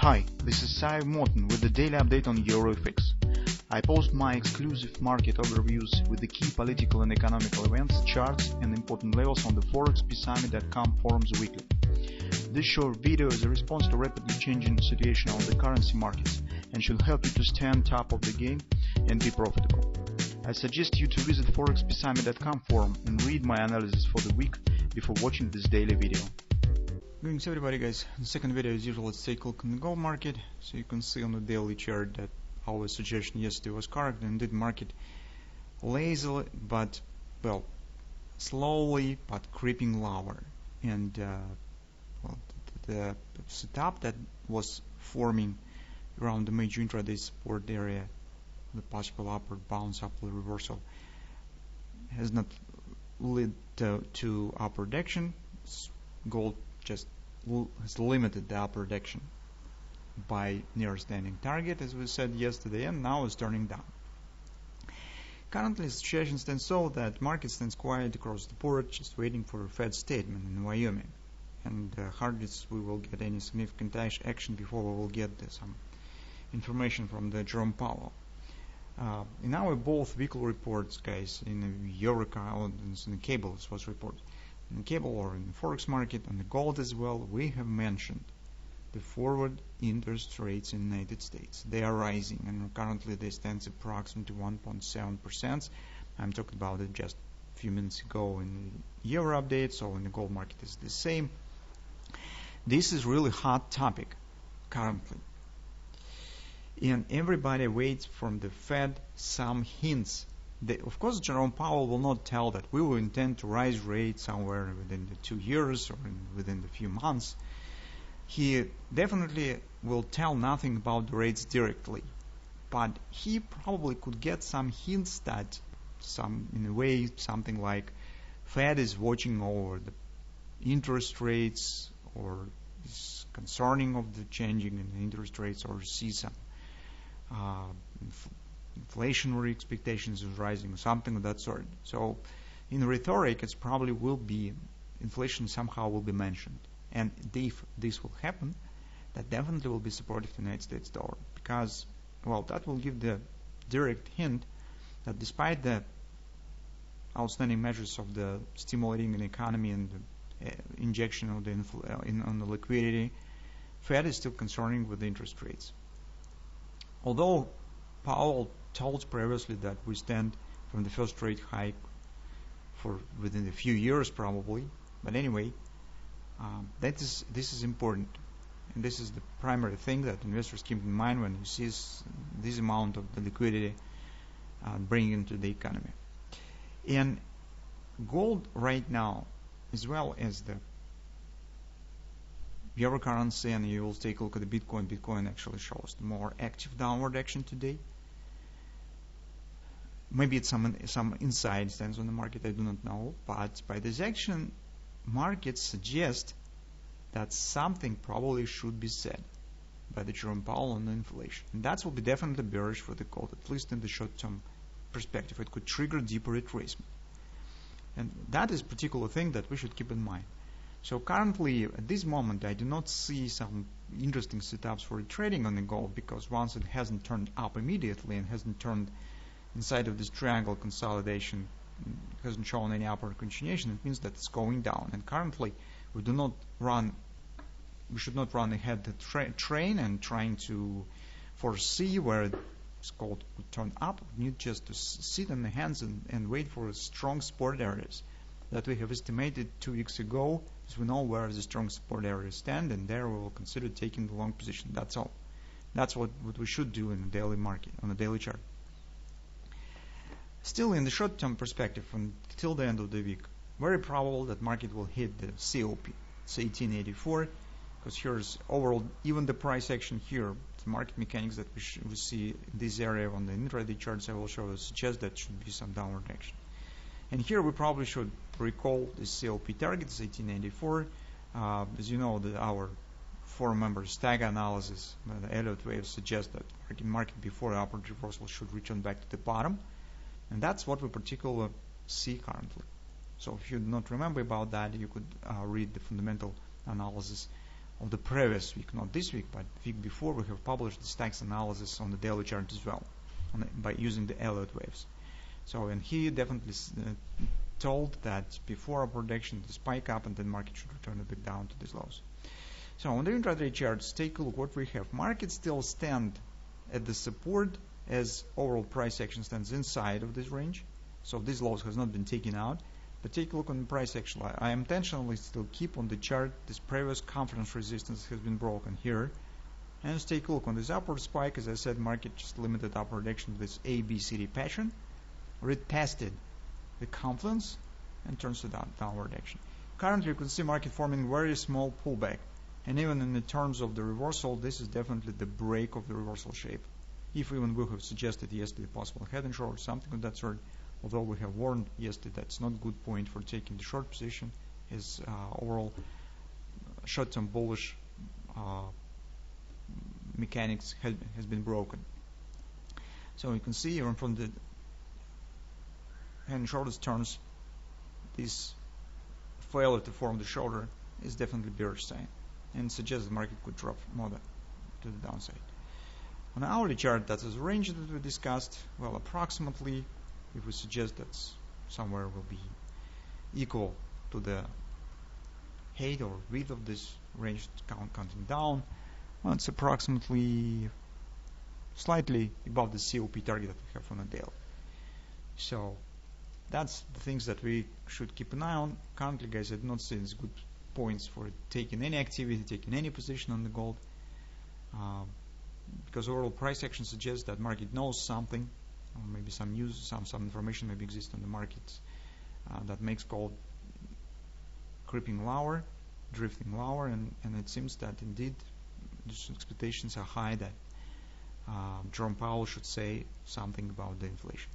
Hi, this is Sive Morten with the daily update on EuroFX. I post my exclusive market overviews with the key political and economical events, charts and important levels on the ForexPeaceArmy.com forums weekly. This short video is a response to rapidly changing situation on the currency markets and should help you to stay on top of the game and be profitable. I suggest you to visit ForexPeaceArmy.com forum and read my analysis for the week before watching this daily video. Greetings everybody guys, in the second video as usual let's take a look in the gold market. So you can see on the daily chart that our suggestion yesterday was correct, and the market lazily but well slowly but creeping lower, and the setup that was forming around the major intraday support area, the possible upward bounce, upward reversal, has not led to upward action. Gold just has limited the upward action by near standing target, as we said yesterday, and now is turning down. Currently the situation stands so that market stands quiet across the board, just waiting for a Fed statement in Wyoming, and hardly we will get any significant action before we will get some information from the Jerome Powell. In our both weekly reports, guys, in the Eurocard and in the cable, this was reported in the cable or in the forex market, and the gold as well, we have mentioned the forward interest rates in the United States. They are rising, and currently they stand approximately 1.7%. I'm talking about it just a few minutes ago in the Euro update, so in the gold market is the same. This is really hot topic currently, and everybody waits from the Fed some hints. Of course, Jerome Powell will not tell that we will intend to rise rates somewhere within the 2 years or within the few months. He definitely will tell nothing about the rates directly, but he probably could get some hints that in a way, something like Fed is watching over the interest rates, or is concerning of the changing in the interest rates, or see some inflationary expectations is rising, something of that sort. So in rhetoric, it's probably will be inflation somehow will be mentioned, and if this will happen, that definitely will be supportive to the United States dollar, because, well, that will give the direct hint that despite the outstanding measures of the stimulating the economy and the injection of the on the liquidity, Fed is still concerning with the interest rates. Although Powell told previously that we stand from the first rate hike for within a few years probably, but anyway, this is important, and this is the primary thing that investors keep in mind when you see this amount of the liquidity bringing into the economy. And gold right now, as well as the euro currency, and you will take a look at the Bitcoin. Bitcoin actually shows the more active downward action today. Maybe it's some inside stance on the market, I do not know, but by this action, markets suggest that something probably should be said by the Jerome Powell on the inflation, and that will be definitely bearish for the gold, at least in the short-term perspective. It could trigger deeper retracement, and that is a particular thing that we should keep in mind. So currently, at this moment, I do not see some interesting setups for trading on the gold, because once it hasn't turned up immediately and hasn't turned inside of this triangle consolidation, hasn't shown any upward continuation, it means that it's going down. And currently, we should not run ahead the train and trying to foresee where it's gold would turn up. We need just to sit on the hands and wait for strong support areas that we have estimated 2 weeks ago, as we know where the strong support areas stand, and there we will consider taking the long position. That's all. That's what we should do in the daily market, on the daily chart. Still, in the short-term perspective, until the end of the week, very probable that market will hit the COP. It's 1884, because here's overall, even the price action here, the market mechanics that we see in this area on the intraday charts I will show suggest that should be some downward action. And here we probably should recall the COP target is 1884. As you know, our four members tag analysis, the Elliott wave suggests that market before upward reversal should return back to the bottom. And that's what we particularly see currently. So if you do not remember about that, you could read the fundamental analysis of the previous week, not this week, but the week before, we have published the stacks analysis on the daily chart as well, by using the Elliott waves. So, and he definitely told that before our prediction, the spike up and then market should return a bit down to these lows. So on the intraday charts, take a look what we have. Markets still stand at the support as overall price action stands inside of this range. So this lows has not been taken out. But take a look on the price action. I intentionally still keep on the chart this previous confidence resistance has been broken here. And let's take a look on this upward spike. As I said, market just limited upward action to this ABCD pattern, retested the confidence and turns to downward action. Currently, you can see market forming very small pullback. And even in the terms of the reversal, this is definitely the break of the reversal shape. If even we have suggested yesterday possible head and shoulders, something of that sort, although we have warned yesterday that's not a good point for taking the short position, as overall short-term bullish mechanics has been broken. So you can see even from the head and shoulders turns, this failure to form the shoulder is definitely bearish sign and suggests the market could drop more to the downside. On the hourly chart, that is the range that we discussed. Well, approximately, if we suggest that somewhere will be equal to the height or width of this range counting down, well, it's approximately slightly above the COP target that we have on a daily. So that's the things that we should keep an eye on. Currently, guys, I do not see these good points for taking any activity, taking any position on the gold, because overall price action suggests that market knows something, or maybe some news, some information maybe exists on the markets that makes gold creeping lower, drifting lower, and it seems that indeed these expectations are high that Jerome Powell should say something about the inflation.